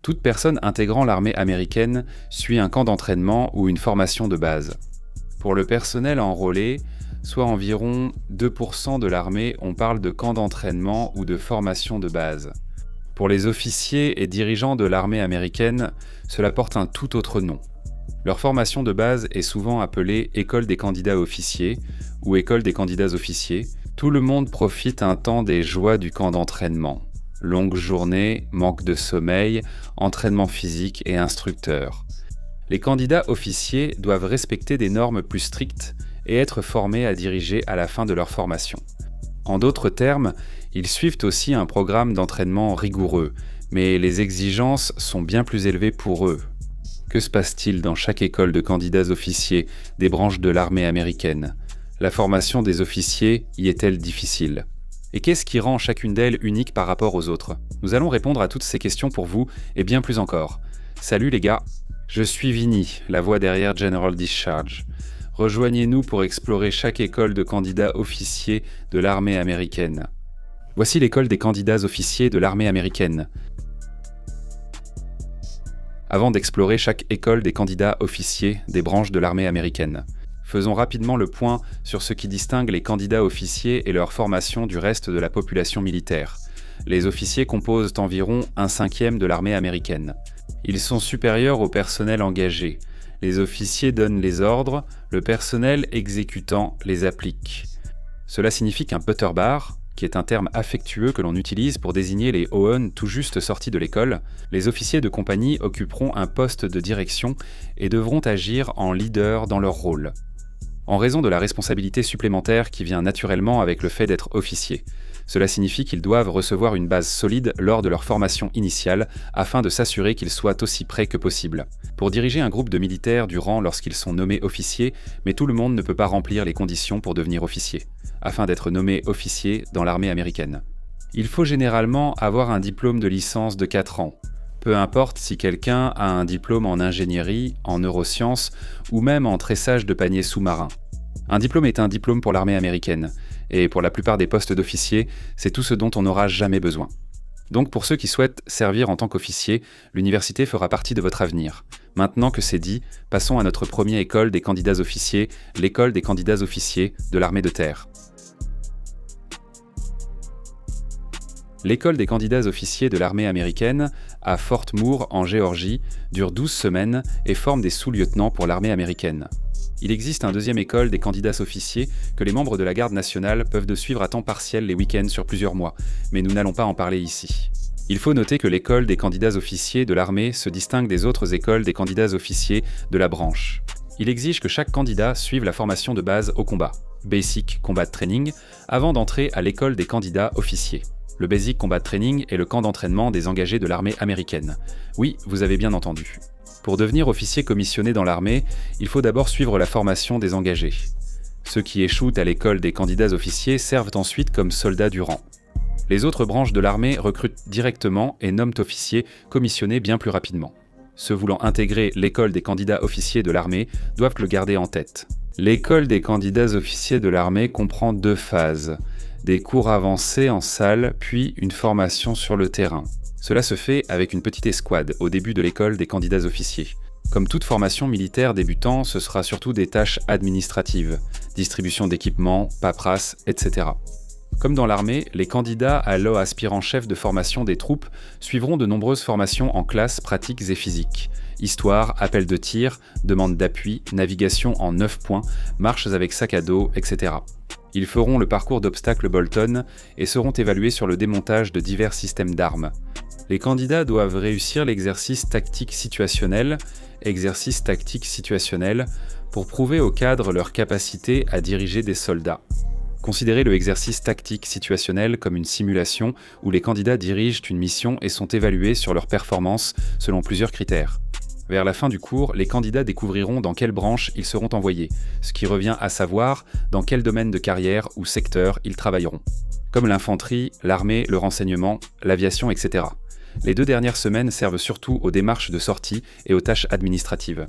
Toute personne intégrant l'armée américaine suit un camp d'entraînement ou une formation de base. Pour le personnel enrôlé, soit environ 2% de l'armée, on parle de camp d'entraînement ou de formation de base. Pour les officiers et dirigeants de l'armée américaine, cela porte un tout autre nom. Leur formation de base est souvent appelée École des candidats officiers ou École des candidats officiers. Tout le monde profite un temps des joies du camp d'entraînement. Longues journées, manque de sommeil, entraînement physique et instructeurs. Les candidats officiers doivent respecter des normes plus strictes et être formés à diriger à la fin de leur formation. En d'autres termes, ils suivent aussi un programme d'entraînement rigoureux, mais les exigences sont bien plus élevées pour eux. Que se passe-t-il dans chaque école de candidats officiers des branches de l'armée américaine ? La formation des officiers y est-elle difficile ? Et qu'est-ce qui rend chacune d'elles unique par rapport aux autres ? Nous allons répondre à toutes ces questions pour vous, et bien plus encore. Salut les gars, je suis Vinny, la voix derrière General Discharge. Rejoignez-nous pour explorer chaque école de candidats officiers de l'armée américaine. Voici l'école des candidats officiers de l'armée américaine. Avant d'explorer chaque école des candidats officiers des branches de l'armée américaine, faisons rapidement le point sur ce qui distingue les candidats officiers et leur formation du reste de la population militaire. Les officiers composent environ 1/5 de l'armée américaine. Ils sont supérieurs au personnel engagé. Les officiers donnent les ordres, le personnel exécutant les applique. Cela signifie qu'un Butterbar, qui est un terme affectueux que l'on utilise pour désigner les OON tout juste sortis de l'école, les officiers de compagnie occuperont un poste de direction et devront agir en leader dans leur rôle. En raison de la responsabilité supplémentaire qui vient naturellement avec le fait d'être officier. Cela signifie qu'ils doivent recevoir une base solide lors de leur formation initiale afin de s'assurer qu'ils soient aussi prêts que possible. Pour diriger un groupe de militaires du rang lorsqu'ils sont nommés officiers, mais tout le monde ne peut pas remplir les conditions pour devenir officier, afin d'être nommé officier dans l'armée américaine. Il faut généralement avoir un diplôme de licence de 4 ans. Peu importe si quelqu'un a un diplôme en ingénierie, en neurosciences ou même en tressage de paniers sous-marins. Un diplôme est un diplôme pour l'armée américaine, et pour la plupart des postes d'officiers, c'est tout ce dont on n'aura jamais besoin. Donc pour ceux qui souhaitent servir en tant qu'officier, l'université fera partie de votre avenir. Maintenant que c'est dit, passons à notre première école des candidats officiers, l'école des candidats officiers de l'armée de terre. L'école des candidats officiers de l'armée américaine, à Fort Moore en Géorgie, dure 12 semaines et forme des sous-lieutenants pour l'armée américaine. Il existe un deuxième école des candidats officiers que les membres de la garde nationale peuvent suivre à temps partiel les week-ends sur plusieurs mois, mais nous n'allons pas en parler ici. Il faut noter que l'école des candidats officiers de l'armée se distingue des autres écoles des candidats officiers de la branche. Il exige que chaque candidat suive la formation de base au combat, Basic Combat Training, avant d'entrer à l'école des candidats officiers. Le Basic Combat Training est le camp d'entraînement des engagés de l'armée américaine. Oui, vous avez bien entendu. Pour devenir officier commissionné dans l'armée, il faut d'abord suivre la formation des engagés. Ceux qui échouent à l'école des candidats officiers servent ensuite comme soldats du rang. Les autres branches de l'armée recrutent directement et nomment officiers commissionnés bien plus rapidement. Ceux voulant intégrer l'école des candidats officiers de l'armée doivent le garder en tête. L'école des candidats officiers de l'armée comprend 2 phases. Des cours avancés en salle, puis une formation sur le terrain. Cela se fait avec une petite escouade au début de l'école des candidats officiers. Comme toute formation militaire débutant, ce sera surtout des tâches administratives, distribution d'équipements, paperasse, etc. Comme dans l'armée, les candidats allant aspirants-chefs de formation des troupes suivront de nombreuses formations en classes pratiques et physiques. Histoire, appel de tir, demande d'appui, navigation en 9 points, marches avec sac à dos, etc. Ils feront le parcours d'obstacles Bolton et seront évalués sur le démontage de divers systèmes d'armes. Les candidats doivent réussir l'exercice tactique situationnel, pour prouver au cadre leur capacité à diriger des soldats. Considérez le exercice tactique situationnel comme une simulation où les candidats dirigent une mission et sont évalués sur leur performance selon plusieurs critères. Vers la fin du cours, les candidats découvriront dans quelle branche ils seront envoyés, ce qui revient à savoir dans quel domaine de carrière ou secteur ils travailleront, comme l'infanterie, l'armée, le renseignement, l'aviation, etc. Les 2 dernières semaines servent surtout aux démarches de sortie et aux tâches administratives.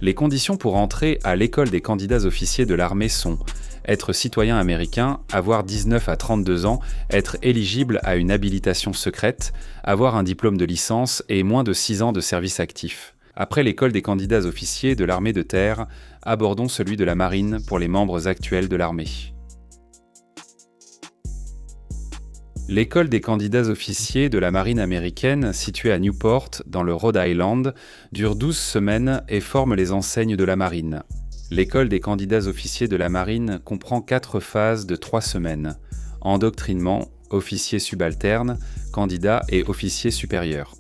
Les conditions pour entrer à l'école des candidats officiers de l'armée sont être citoyen américain, avoir 19 à 32 ans, être éligible à une habilitation secrète, avoir un diplôme de licence et moins de 6 ans de service actif. Après l'école des candidats officiers de l'armée de terre, abordons celui de la marine pour les membres actuels de l'armée. L'école des candidats officiers de la marine américaine, située à Newport, dans le Rhode Island, dure 12 semaines et forme les enseignes de la marine. L'école des candidats officiers de la marine comprend 4 phases de 3 semaines. Endoctrinement, officier subalterne, candidat et officier supérieur.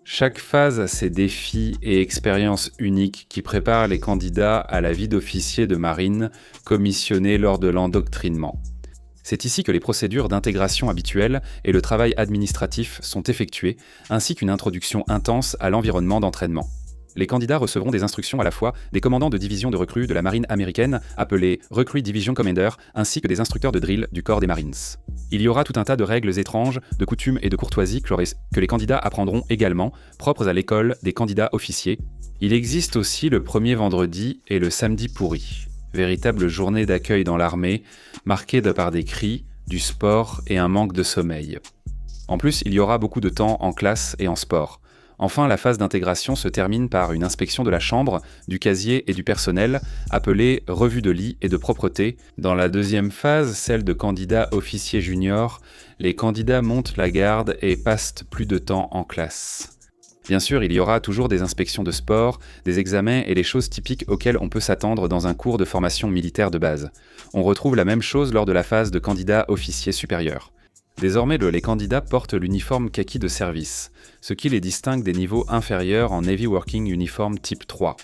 Chaque phase a ses défis et expériences uniques qui préparent les candidats à la vie d'officier de marine commissionné lors de l'endoctrinement. C'est ici que les procédures d'intégration habituelles et le travail administratif sont effectués, ainsi qu'une introduction intense à l'environnement d'entraînement. Les candidats recevront des instructions à la fois des commandants de division de recrues de la marine américaine, appelés Recruit Division Commander, ainsi que des instructeurs de drill du corps des Marines. Il y aura tout un tas de règles étranges, de coutumes et de courtoisies que les candidats apprendront également, propres à l'école des candidats officiers. Il existe aussi le premier vendredi et le samedi pourri, véritable journée d'accueil dans l'armée, marquée par des cris, du sport et un manque de sommeil. En plus, il y aura beaucoup de temps en classe et en sport. Enfin, la phase d'intégration se termine par une inspection de la chambre, du casier et du personnel, appelée revue de lit et de propreté. Dans la deuxième phase, celle de candidats officiers juniors, les candidats montent la garde et passent plus de temps en classe. Bien sûr, il y aura toujours des inspections de sport, des examens et les choses typiques auxquelles on peut s'attendre dans un cours de formation militaire de base. On retrouve la même chose lors de la phase de candidat officier supérieur. Désormais, les candidats portent l'uniforme kaki de service, ce qui les distingue des niveaux inférieurs en Navy Working Uniform type 3.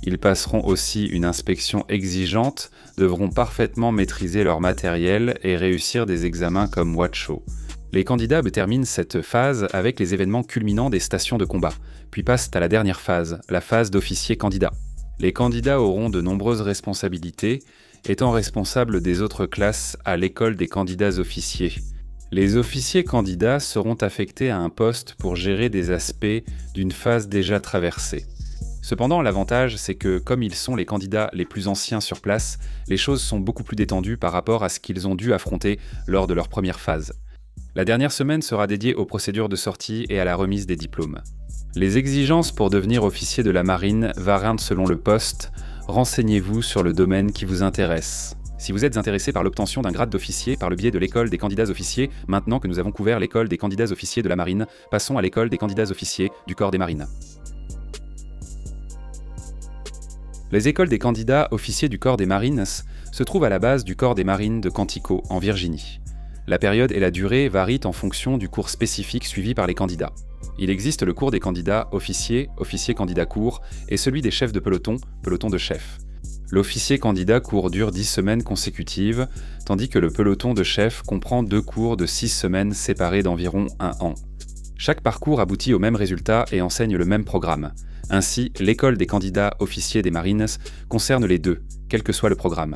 Ils passeront aussi une inspection exigeante, devront parfaitement maîtriser leur matériel et réussir des examens comme WATCHO. Les candidats terminent cette phase avec les événements culminants des stations de combat, puis passent à la dernière phase, la phase d'officier candidat. Les candidats auront de nombreuses responsabilités, étant responsables des autres classes à l'école des candidats officiers. Les officiers candidats seront affectés à un poste pour gérer des aspects d'une phase déjà traversée. Cependant, l'avantage, c'est que comme ils sont les candidats les plus anciens sur place, les choses sont beaucoup plus détendues par rapport à ce qu'ils ont dû affronter lors de leur première phase. La dernière semaine sera dédiée aux procédures de sortie et à la remise des diplômes. Les exigences pour devenir officier de la marine varient selon le poste. Renseignez-vous sur le domaine qui vous intéresse. Si vous êtes intéressé par l'obtention d'un grade d'officier par le biais de l'école des candidats officiers, maintenant que nous avons couvert l'école des candidats officiers de la marine, passons à l'école des candidats officiers du corps des marines. Les écoles des candidats officiers du corps des marines se trouvent à la base du corps des marines de Quantico, en Virginie. La période et la durée varient en fonction du cours spécifique suivi par les candidats. Il existe le cours des candidats officiers, officiers candidats cours, et celui des chefs de peloton, peloton de chef. L'officier candidat cours dure 10 semaines consécutives, tandis que le peloton de chef comprend 2 cours de 6 semaines séparés d'environ 1 an. Chaque parcours aboutit au même résultat et enseigne le même programme. Ainsi, l'école des candidats officiers des Marines concerne les deux, quel que soit le programme.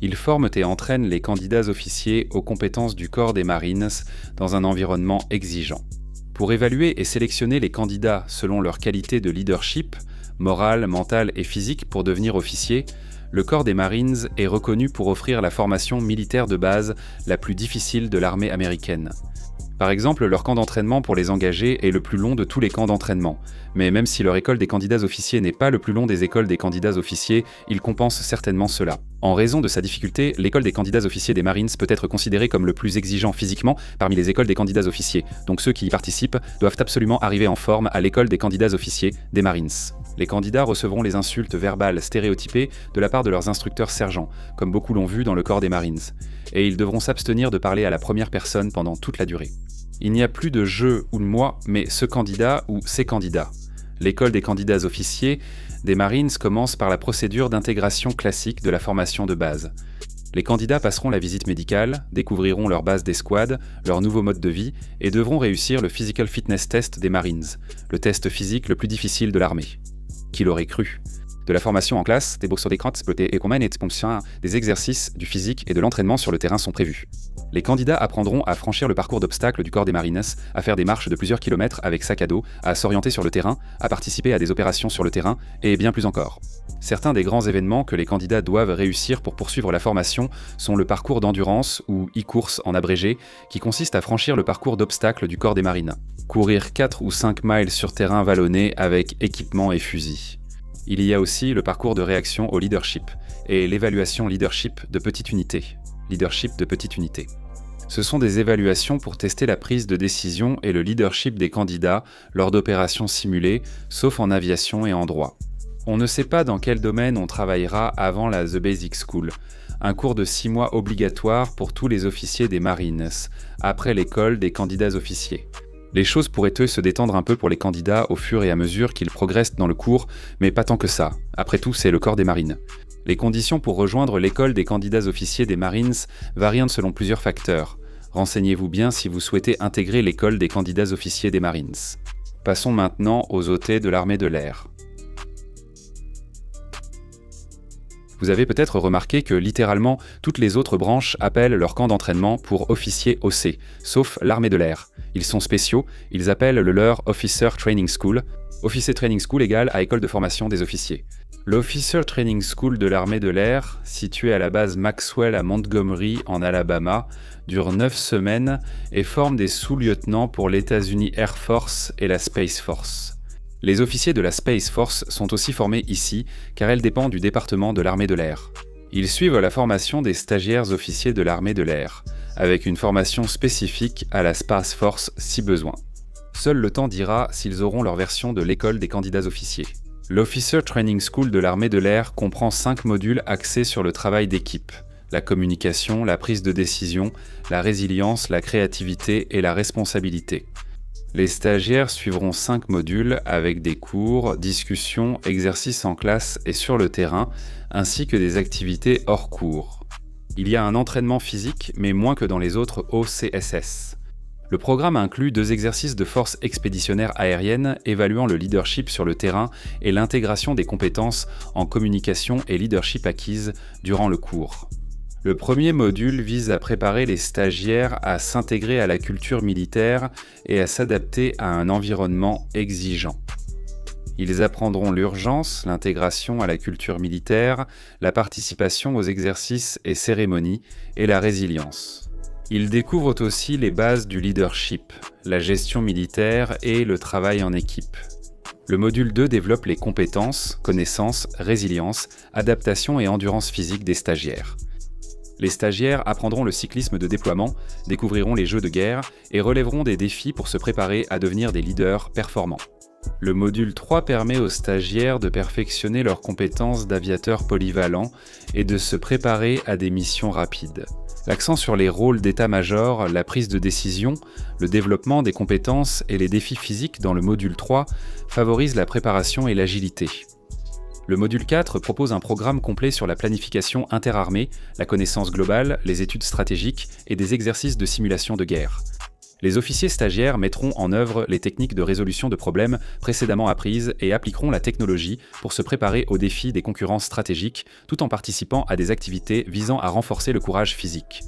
Ils forment et entraînent les candidats officiers aux compétences du corps des Marines dans un environnement exigeant. Pour évaluer et sélectionner les candidats selon leur qualité de leadership, morale, mentale et physique pour devenir officier, le corps des Marines est reconnu pour offrir la formation militaire de base la plus difficile de l'armée américaine. Par exemple, leur camp d'entraînement pour les engagés est le plus long de tous les camps d'entraînement. Mais même si leur école des candidats officiers n'est pas le plus long des écoles des candidats officiers, ils compensent certainement cela. En raison de sa difficulté, l'école des candidats officiers des Marines peut être considérée comme le plus exigeant physiquement parmi les écoles des candidats officiers. Donc ceux qui y participent doivent absolument arriver en forme à l'école des candidats officiers des Marines. Les candidats recevront les insultes verbales stéréotypées de la part de leurs instructeurs sergents, comme beaucoup l'ont vu dans le corps des Marines. Et ils devront s'abstenir de parler à la première personne pendant toute la durée. Il n'y a plus de je ou de moi, mais ce candidat ou ces candidats. L'école des candidats officiers des Marines commence par la procédure d'intégration classique de la formation de base. Les candidats passeront la visite médicale, découvriront leur base d'escouade, leur nouveau mode de vie et devront réussir le Physical Fitness Test des Marines, le test physique le plus difficile de l'armée. Qui l'aurait cru ? De la formation en classe, des exercices, du physique et de l'entraînement sur le terrain sont prévus. Les candidats apprendront à franchir le parcours d'obstacles du corps des Marines, à faire des marches de plusieurs kilomètres avec sac à dos, à s'orienter sur le terrain, à participer à des opérations sur le terrain, et bien plus encore. Certains des grands événements que les candidats doivent réussir pour poursuivre la formation sont le parcours d'endurance, ou e-course en abrégé, qui consiste à franchir le parcours d'obstacles du corps des Marines. Courir 4 ou 5 miles sur terrain vallonné avec équipement et fusil. Il y a aussi le parcours de réaction au leadership et l'évaluation leadership de petite unité. Ce sont des évaluations pour tester la prise de décision et le leadership des candidats lors d'opérations simulées, sauf en aviation et en droit. On ne sait pas dans quel domaine on travaillera avant la The Basic School, un cours de 6 mois obligatoire pour tous les officiers des Marines, après l'école des candidats officiers. Les choses pourraient se détendre un peu pour les candidats au fur et à mesure qu'ils progressent dans le cours, mais pas tant que ça. Après tout, c'est le corps des Marines. Les conditions pour rejoindre l'école des candidats officiers des Marines varient selon plusieurs facteurs. Renseignez-vous bien si vous souhaitez intégrer l'école des candidats officiers des Marines. Passons maintenant aux OT de l'armée de l'air. Vous avez peut-être remarqué que littéralement toutes les autres branches appellent leur camp d'entraînement pour officiers OC, sauf l'armée de l'air. Ils sont spéciaux, ils appellent le leur Officer Training School. Officer Training School égale à école de formation des officiers. L'Officer Training School de l'armée de l'air, située à la base Maxwell à Montgomery en Alabama, dure 9 semaines et forme des sous-lieutenants pour l'États-Unis Air Force et la Space Force. Les officiers de la Space Force sont aussi formés ici, car elle dépend du département de l'armée de l'air. Ils suivent la formation des stagiaires officiers de l'armée de l'air, avec une formation spécifique à la Space Force si besoin. Seul le temps dira s'ils auront leur version de l'école des candidats officiers. L'Officer Training School de l'armée de l'air comprend 5 modules axés sur le travail d'équipe, la communication, la prise de décision, la résilience, la créativité et la responsabilité. Les stagiaires suivront 5 modules avec des cours, discussions, exercices en classe et sur le terrain, ainsi que des activités hors cours. Il y a un entraînement physique, mais moins que dans les autres OCSS. Le programme inclut 2 exercices de force expéditionnaire aérienne évaluant le leadership sur le terrain et l'intégration des compétences en communication et leadership acquises durant le cours. Le premier module vise à préparer les stagiaires à s'intégrer à la culture militaire et à s'adapter à un environnement exigeant. Ils apprendront l'urgence, l'intégration à la culture militaire, la participation aux exercices et cérémonies et la résilience. Ils découvrent aussi les bases du leadership, la gestion militaire et le travail en équipe. Le module 2 développe les compétences, connaissances, résilience, adaptation et endurance physique des stagiaires. Les stagiaires apprendront le cyclisme de déploiement, découvriront les jeux de guerre et relèveront des défis pour se préparer à devenir des leaders performants. Le module 3 permet aux stagiaires de perfectionner leurs compétences d'aviateurs polyvalents et de se préparer à des missions rapides. L'accent sur les rôles d'état-major, la prise de décision, le développement des compétences et les défis physiques dans le module 3 favorise la préparation et l'agilité. Le module 4 propose un programme complet sur la planification interarmée, la connaissance globale, les études stratégiques et des exercices de simulation de guerre. Les officiers stagiaires mettront en œuvre les techniques de résolution de problèmes précédemment apprises et appliqueront la technologie pour se préparer aux défis des concurrences stratégiques, tout en participant à des activités visant à renforcer le courage physique.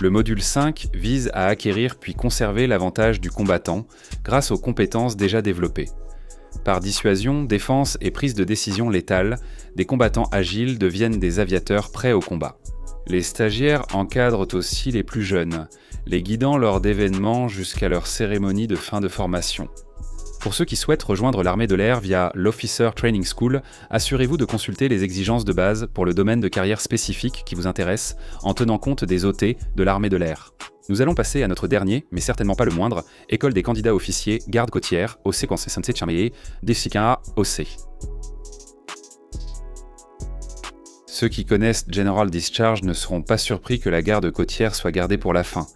Le module 5 vise à acquérir puis conserver l'avantage du combattant grâce aux compétences déjà développées. Par dissuasion, défense et prise de décision létale, des combattants agiles deviennent des aviateurs prêts au combat. Les stagiaires encadrent aussi les plus jeunes, les guidant lors d'événements jusqu'à leur cérémonie de fin de formation. Pour ceux qui souhaitent rejoindre l'armée de l'air via l'Officer Training School, assurez-vous de consulter les exigences de base pour le domaine de carrière spécifique qui vous intéresse, en tenant compte des OT de l'armée de l'air. Nous allons passer à notre dernier, mais certainement pas le moindre, école des candidats officiers, garde côtière, OC Conseil Charmé, DCKA OC. Ceux qui connaissent General Discharge ne seront pas surpris que la garde côtière soit gardée pour la fin.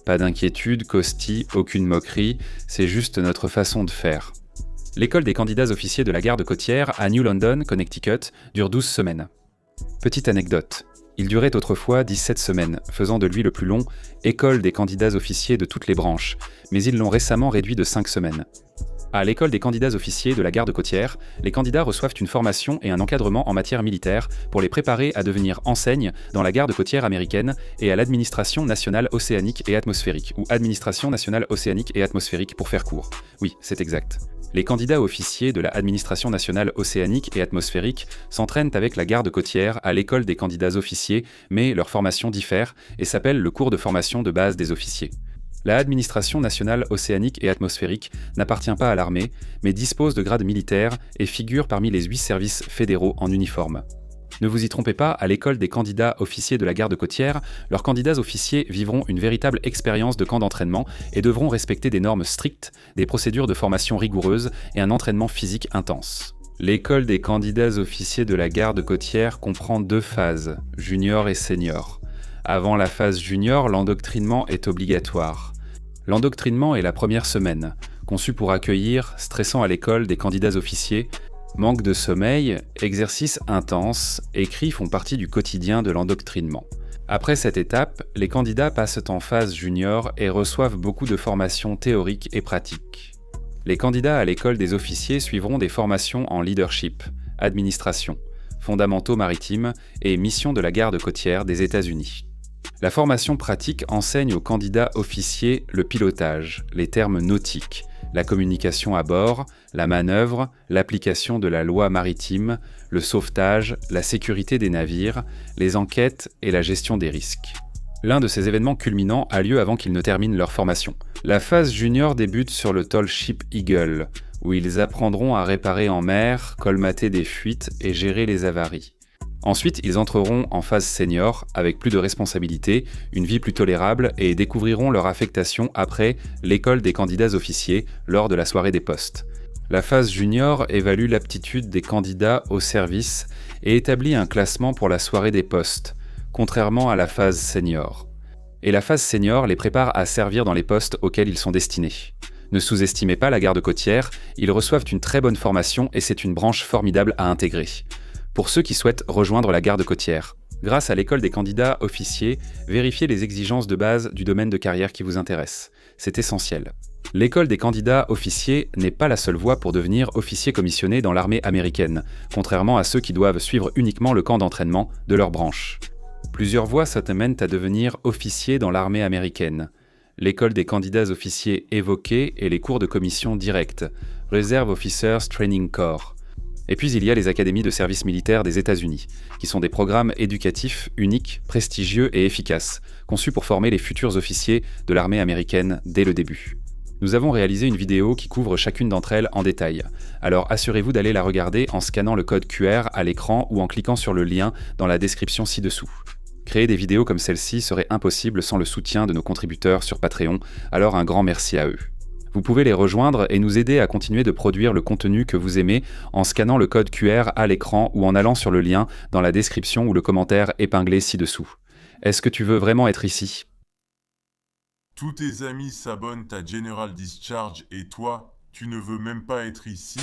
Pas d'inquiétude, Costi, aucune moquerie, c'est juste notre façon de faire. L'école des candidats officiers de la garde côtière à New London, Connecticut, dure 12 semaines. Petite anecdote. Il durait autrefois 17 semaines, faisant de lui le plus long école des candidats officiers de toutes les branches, mais ils l'ont récemment réduit de 5 semaines. À l'école des candidats officiers de la garde côtière, les candidats reçoivent une formation et un encadrement en matière militaire pour les préparer à devenir enseignes dans la garde côtière américaine et à l'administration nationale océanique et atmosphérique, ou administration nationale océanique et atmosphérique pour faire court. Oui, c'est exact. Les candidats officiers de la administration nationale océanique et atmosphérique s'entraînent avec la garde côtière à l'école des candidats officiers, mais leur formation diffère et s'appelle le cours de formation de base des officiers. La administration nationale océanique et atmosphérique n'appartient pas à l'armée, mais dispose de grades militaires et figure parmi les 8 services fédéraux en uniforme. Ne vous y trompez pas, à l'école des candidats officiers de la garde côtière, leurs candidats officiers vivront une véritable expérience de camp d'entraînement et devront respecter des normes strictes, des procédures de formation rigoureuses et un entraînement physique intense. L'école des candidats officiers de la garde côtière comprend 2 phases, junior et senior. Avant la phase junior, l'endoctrinement est obligatoire. L'endoctrinement est la première semaine, conçue pour accueillir, stressant à l'école des candidats officiers, manque de sommeil, exercices intenses, écrits font partie du quotidien de l'endoctrinement. Après cette étape, les candidats passent en phase junior et reçoivent beaucoup de formations théoriques et pratiques. Les candidats à l'école des officiers suivront des formations en leadership, administration, fondamentaux maritimes et mission de la garde côtière des États-Unis. La formation pratique enseigne aux candidats officiers le pilotage, les termes nautiques, la communication à bord, la manœuvre, l'application de la loi maritime, le sauvetage, la sécurité des navires, les enquêtes et la gestion des risques. L'un de ces événements culminants a lieu avant qu'ils ne terminent leur formation. La phase junior débute sur le Tall Ship Eagle, où ils apprendront à réparer en mer, colmater des fuites et gérer les avaries. Ensuite, ils entreront en phase senior, avec plus de responsabilités, une vie plus tolérable et découvriront leur affectation après l'école des candidats officiers lors de la soirée des postes. La phase junior évalue l'aptitude des candidats au service et établit un classement pour la soirée des postes, contrairement à la phase senior. Et la phase senior les prépare à servir dans les postes auxquels ils sont destinés. Ne sous-estimez pas la garde côtière, ils reçoivent une très bonne formation et c'est une branche formidable à intégrer. Pour ceux qui souhaitent rejoindre la garde côtière, grâce à l'école des candidats officiers, vérifiez les exigences de base du domaine de carrière qui vous intéresse. C'est essentiel. L'école des candidats officiers n'est pas la seule voie pour devenir officier commissionné dans l'armée américaine, contrairement à ceux qui doivent suivre uniquement le camp d'entraînement de leur branche. Plusieurs voies s'amènent à devenir officier dans l'armée américaine. L'école des candidats officiers évoquée et les cours de commission directe, Reserve Officers Training Corps. Et puis il y a les académies de service militaire des États-Unis, qui sont des programmes éducatifs uniques, prestigieux et efficaces, conçus pour former les futurs officiers de l'armée américaine dès le début. Nous avons réalisé une vidéo qui couvre chacune d'entre elles en détail, alors assurez-vous d'aller la regarder en scannant le code QR à l'écran ou en cliquant sur le lien dans la description ci-dessous. Créer des vidéos comme celle-ci serait impossible sans le soutien de nos contributeurs sur Patreon, alors un grand merci à eux. Vous pouvez les rejoindre et nous aider à continuer de produire le contenu que vous aimez en scannant le code QR à l'écran ou en allant sur le lien dans la description ou le commentaire épinglé ci-dessous. Est-ce que tu veux vraiment être ici ? Tous tes amis s'abonnent à General Discharge et toi, tu ne veux même pas être ici ?